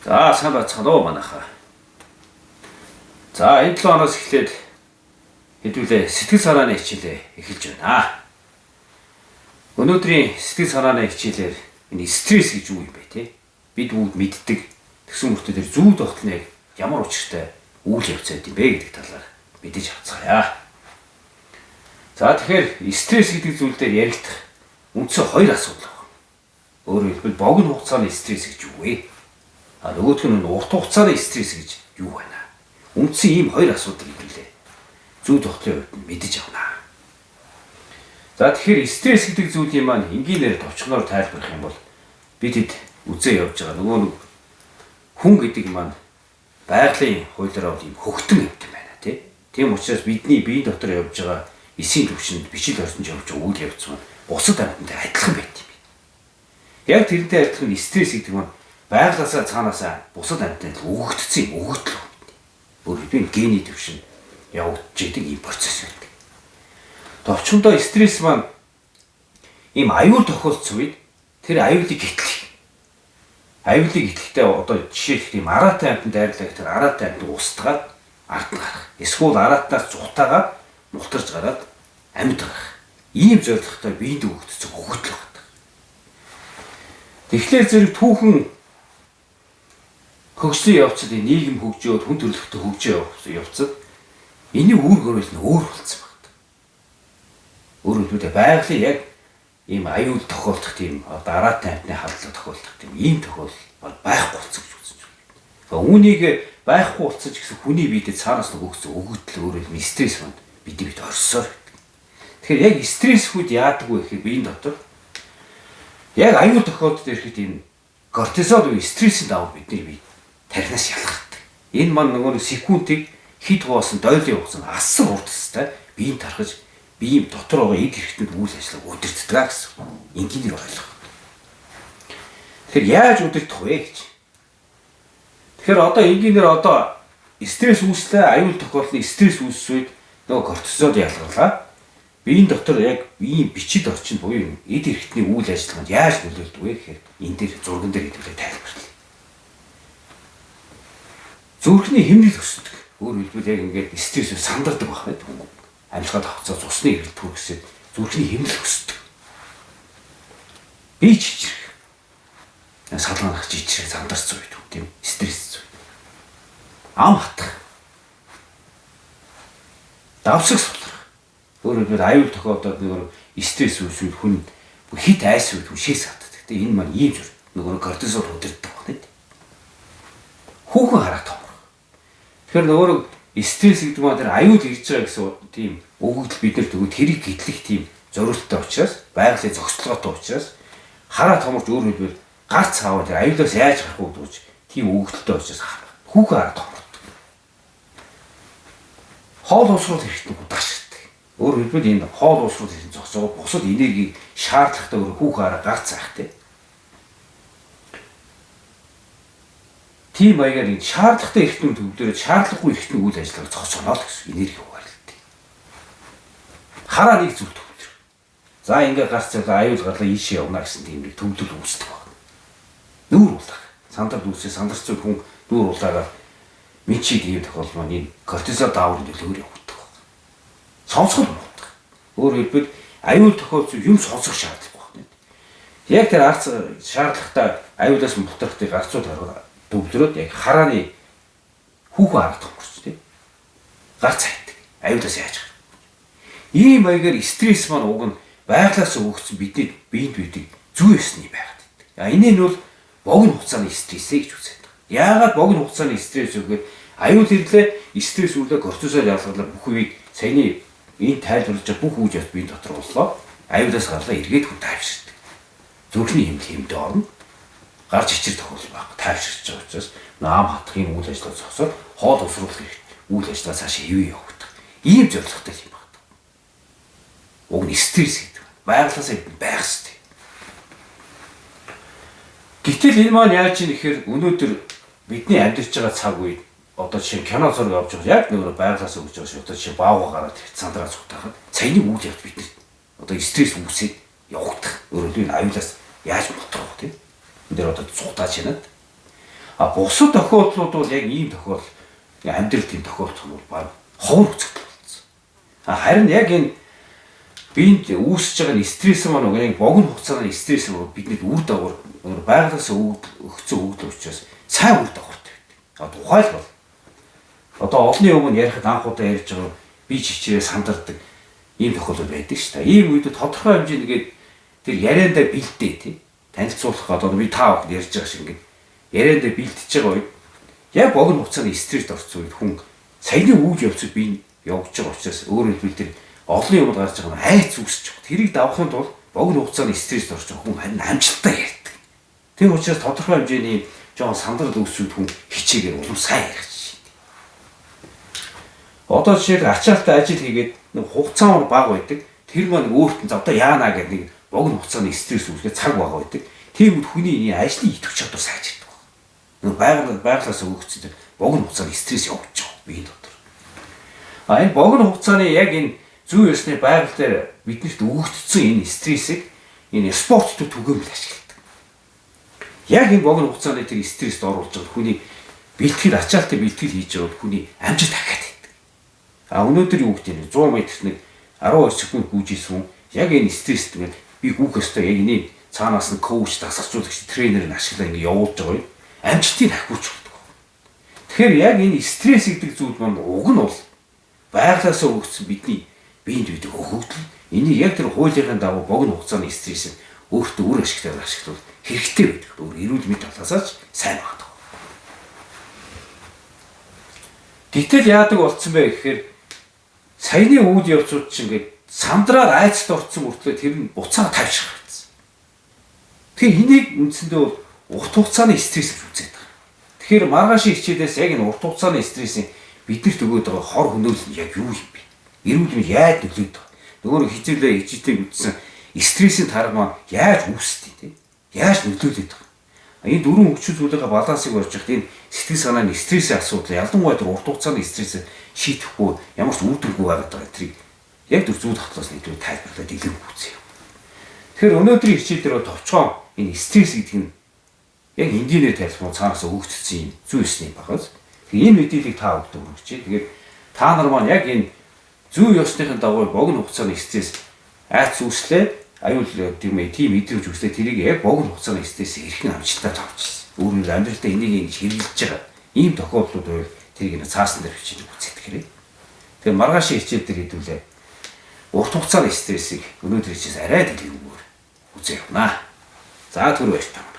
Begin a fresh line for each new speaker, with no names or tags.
За сайн бацхан уу манайхаа. За энэ 7 оноос эхлээд хэдүүлээ сэтгэл санааны хичээлээ эхэлж байна. Өнөөдрийн сэтгэл санааны хичээлээр энэ стресс гэж юу юм бэ те? Бид бүгд мэддэг тэгсэн мөртөө тэр зүү тогтныг ямар учиртай үйл явц байд юм бэ гэдэг талаар мэдэж авцгаая. За тэгэхээр стресс гэдэг зүйл дээр яригдах үндсэн хоёр асуудал байна. Өөрөөр хэлбэл богино хугацааны стресс гэж юу вэ? Нөгөөх нь урт хугацааны стресс гэж юу байна? Үндсэн ийм хоёр асуудал хэлээ. Зүү тогтлын хувьд нь мэдэж авна. За тэгэхээр стресс гэдэг зүйлийн маань энгийнээр товчхоноор тайлбарлах юм бол бид хэд үзээ явж байгаа нөгөө нэг хүн гэдэг маань байгалийн хуулиараа ийм хөгтөн явд юм байна тий. Тийм учраас бидний биеийн дотор явж байгаа эсийн төвшөнд бичил орсонж явж байгаа үйл явц маань бусад амьтантай адилхан байт юм. Яг тэрнтэй адилхан стресс гэдэг маань байгалаасаа цаанаасаа бусад амьтанд өгөгдсөн юм өгөгдөл. Өөрөөр гений төвшин явагдаж идэг ийм процесс байдаг. Товчхондоо стресс маань ийм аюул тохиолдсон үед тэр аюулыг гэтлэх. Аюулыг гэтлэхдээ одоо жишээлх тийм араатай амьтанд дайрлах тэр араатай амьтанд устгаад ард нь гарах. Эсвэл араатнаас зүхтаагаад мултарж гараад амьд гарах. Ийм зорилготой биеинд өгөгдсөн өгөгдөл байдаг. Тэгэхээр зэрэг түүхэн хөгжлийн явцад нийгэм хөгжөөд хүн төрөлхтөд хөгжөө явцад энэний үүрэг хөрөл нь өөр болсон байна. Өөрөөр хэлбэл байгалийн яг ийм аюул тохиолдох тийм араатай амьтны халдлага тохиолдох тийм ийм тохиолдол байхгүй болсон гэж үзэж байна. Үүнийг байхгүй болсон ч гэсэн хүний биедэд цаанаас нь өгсөн өгөгдөл өөрөөр хэлбэл стресс манд бидний бид орсоор байдаг. Тэгэхээр яг стресс хүүд яадаг вэ гэхээр биеийн дотор яг аюул тохиолдолд ирэхэд энэ кортизол буюу стрессийн давуу бидний бие тархинаас ялгардаг. Энэ маань нөгөө секундыг хэд хоосон дойлын хугацаанд асар урт хэвээр биеийн тархаж биеийн дотор байгаа эд хэрэгтэнд үйл ажиллагаа удирддаг гэсэн. Энгийнээр ойлгох. Тэгэхээр яаж удирдах вэ гэж. Тэгэхээр одоо энгийнээр одоо стресс үүслээ аюул тохиолдлын стресс үүсвэд нөгөө кортизол ялгарлаа. Биеийн дотор яг биеийн бичид орчин буюу эд хэрэгтний үйл ажиллагаанд яаж нөлөөлдөг вэ гэхээр энэ дээр зурган дээр хэлбэрээр тайлбарлая. Зүрхний хэмнэл өсдөг. Өөрөөр хэлбэл яг ингээд стрессээр сандардаг байна гэдэг. Амьсгалд хавцаа цусны эргэлт хүргэсээр зүрхний хэмнэл өсдөг. Бие чичрэх. Салгаанах чичрэх сандарсан үед тийм стресс зүйл. Ам хатах. Давсаг сулрах. Өөрөөр хэлбэл аюул тохиолдоод нэг стресс үүсвэл хүн хит айс үед хүшээс хатдаг. Тэгээ энэ маань ийм зүйл нөгөө кортизол удирддаг байна. Хүүхэн хараад том. Тэгэхээр нөгөө стресс гэдэг маань тэр аюул ирж байгаа гэсэн тийм өгөгдөл биднэрт өгөөд тэрийг гэтлэх тийм зорилттой учраас байгалийн зохицолгоотой учраас хараа томорч өөр хэлбэл гарц аваад тэр аюулаас яаж гарах вэ гэж тийм өгөгдөлтэй учраас хүүхэн хараа томордог. Хоол уусрал хэрэгтэй удаагшдаг. Өөр хэлбэл энэ хоол уусрал хэрэгтэй зогсоод бусад энергийг шаардлагатай өөр хүүхэн хараа гарц авах тийм маягаар энэ шаардлагатай эрхтнүүд төвлөрөөд шаардлагагүй эрхтний үйл ажиллагааг зогсооно л гэсэн энерги хуваарлалт. Хараа нэг зүйл төвлөр. За ингээ гарч цалаа аюул гарлаа ийшээ явна гэсэн тийм нэг төвлөл үүсдэг байна. Нүүр улаах. Сандард үүсээ сандарцгүй хүн нүүр улаагаар мичид ийм тохиолдол маань энэ кортизол дааврын төлөөр явагддаг байна. Сонсгол муудах. Өөрөөр хэлбэл аюул тохиолдсон юм сонсох шаардлагагүй байна. Яг тэр арц шаардлагатай аюулаас мултрахтыг арцууд хараа төвлөрөөд яг харааны хүүхэн харагдах гэж тийм гарц хайдаг. Аюулаас яаж гарах. Ийм маягаар стресс маань уг нь байглаас өгөгдсөн бидний биеинд байдаг зүй ёсны байгаад байдаг. Энэ нь бол богино хугацааны стрессээ гэж үздэг. Яагаад богино хугацааны стресс вэ гэхээр аюул ирлээ стресс үлээ кортизол ялгарлаа бүх үеийг саяны энэ тайлбарлаж байгаа бүх үйл явц биеийн дотор боллоо. Аюулаас гарлаа эргээд хүн тайвширдаг. Зүрхний хэмнэлд орно. Гарч ичэр тохиолдол баг тайвширч байгаа учраас наам хатхын үйл ажиллагаа зогсоод хоол уусруулах хэрэгтэй. Үйл ажиллагаа цаашаа хэвээ явагдах. Ийм зорилготой юм байна. Уг нь стресс гэдэг. Байгалаасаа байх хэрэгтэй. Гэтэл энэ маань яаж юм гэхээр өнөөдөр бидний амьдарч байгаа цаг үед одоо жишээ кино зураг авч байгаа яг нэг байгалаас өгч байгаа шүү. Одоо жишээ баавга гараад цандраа зүгтахад саяны үйл явц бид одоо стресс үүсээд явагдах. Өөрөөр хэлбэл аюулаас яаж болтох вэ тийм. Дээр одоо цухтаач янаад А бусад тохиолдлууд бол яг ийм тохиолдол амьдрал тийм тохиолдох нь бол баг ховор үзэгдэл болсон. Харин яг энэ биед үүсэж байгаа стресс маань яг богино хугацааны стресс нь бидний үр дагавар байгалаас өгсөн өгдөл учраас сайн үр дагавартай байдаг. Тухайлбал одоо олонний өмнө ярихад анх удаа ярьж байгаа би чичрээ сандардаг ийм тохиолдол байдаг шүү дээ. Ийм үед тодорхой хэмжээгээр тэр яриандаа бэлдээ тий. Танилцуулах одоо би та бүхэн ярьж байгаа шиг ингээд яриандаа бэлдэж байгаа үед яг богино хугацааны стресст орсон үед хүн саяны үйл явцад би явж байгаа учраас өөрөөр хэлбэл тэр олонний юмд гарч байгаа нь айц үүсэж байгаа. Тэрийг давахын тулд богино хугацааны стресст орж байгаа хүн харин амжилттай ярьдаг. Тийм учраас тодорхой хэмжээний жоон сандрал үүсвэд хүн хичээгээр улам сайн ярих шин. Одоо жишээл ачаалттай ажил хийгээд хугацаа мөр бага байдаг. Тэр маань өөрт нь за одоо яана гэдэг нэг богино хугацааны стресс үүсгээд цаг бага байдаг. Тийм үед хүний ажлын идэвх чадвар сайжирдаг. Байгалаас өгөгдсөн богино хугацааны стресс явж байгаа бие дотор. Энэ богино хугацааны яг энэ зүй ёсны байгаль дээр биднэрт өгөгдсөн энэ стрессийг энэ спорттой түгээмэл ашигладаг. Яг энэ богино хугацааны тэр стресст оруулж байгаа хүний бэлтгэл ачаалттай бэлтгэл хийж байгаа хүний амжилт дахиад байдаг. Өнөөдөр юу гэдэг нь 100 метрт нэг 12 секунд гүйжсэн яг энэ стресст ингээд би гүйх ёстой яг энэ цаанаас нь коуч дасгалжуулагч тренерыг ашиглаа ингээд явуулж байгаа юм. Амжилтыг дахиулж болдог. Тэгэхээр яг энэ стресс гэдэг зүйл маань уг нь бол байгалаас өгөгдсөн бидний биед үүдэг өгөгдөл. Энийг яг тэр хуулийн дагуу богино хугацааны стрессийг өөртөө үр ашигтай ашиглавал хэрэгтэй байдаг. Өөр эрүүл мэндийн талаас ч сайн байдаг. Гэтэл яадаг болцсон бэ гэхээр саяны үйл явцууд чинь ингээд сандраар айцд орцсон мөртлөө тэр нь буцаага тавьчих байсан. Тэгэхээр энийг үндсэндээ бол урт хугацааны стресс гэж үзээд байгаа. Тэгэхээр маргаашийн хичээлээс яг энэ урт хугацааны стрессийн биднэрт өгөөд байгаа хор хөнөөлөл нь яг юу юм бэ? Эрүүл мэнд яаж нөлөөд байгаа? Нөгөө хичээлээ хичээтэй үтсэн стрессийн тарга маань яаж үүсдэг тийм? Яаж нөлөөлөд байгаа? Энэ дөрвөн хүчин зүйлийн балансыг барьж хад энэ сэтгэл санааны стрессийн асуудал ялангуяа тэр урт хугацааны стрессээ шийдэхгүй ямар ч үүдэргүй байгаад байгаа тэрийг яг зөв зүйл хатлаас нэгдвэ тайлбарлаад илэрхийлэх үзье. Тэгэхээр өнөөдрийн хичээл дээр товчхон энэ стресс гэдэг нь яг энгийнээр тайлбарлах цаанаас өгөгдсөн юм зүй ёсны багаас. Тэгээ энэ мэдээллийг та бүхэнд өгч чинь. Тэгээд та нар маань яг энэ зүй ёсныхын дагуу богино хугацааны стресс айц үүслээ аюул тийм мэдрэмж үүслээ тэрийг яг богино хугацааны стресс хэрхэн амжилттай тавьчихсан. Өөрөөр амьдралдаа энийг хэрэгжилж байгаа ийм тохиолдлууд байвал тэрийг цаасан дээр бичиж үзэх хэрэг. Тэгээ маргаашийн хичээл дээр хэдүүлээ урт хугацааны стрессийг өнөөдөр хичээс арай дэлгэрэнгээр үзээ явнаа. За түр баярлалаа.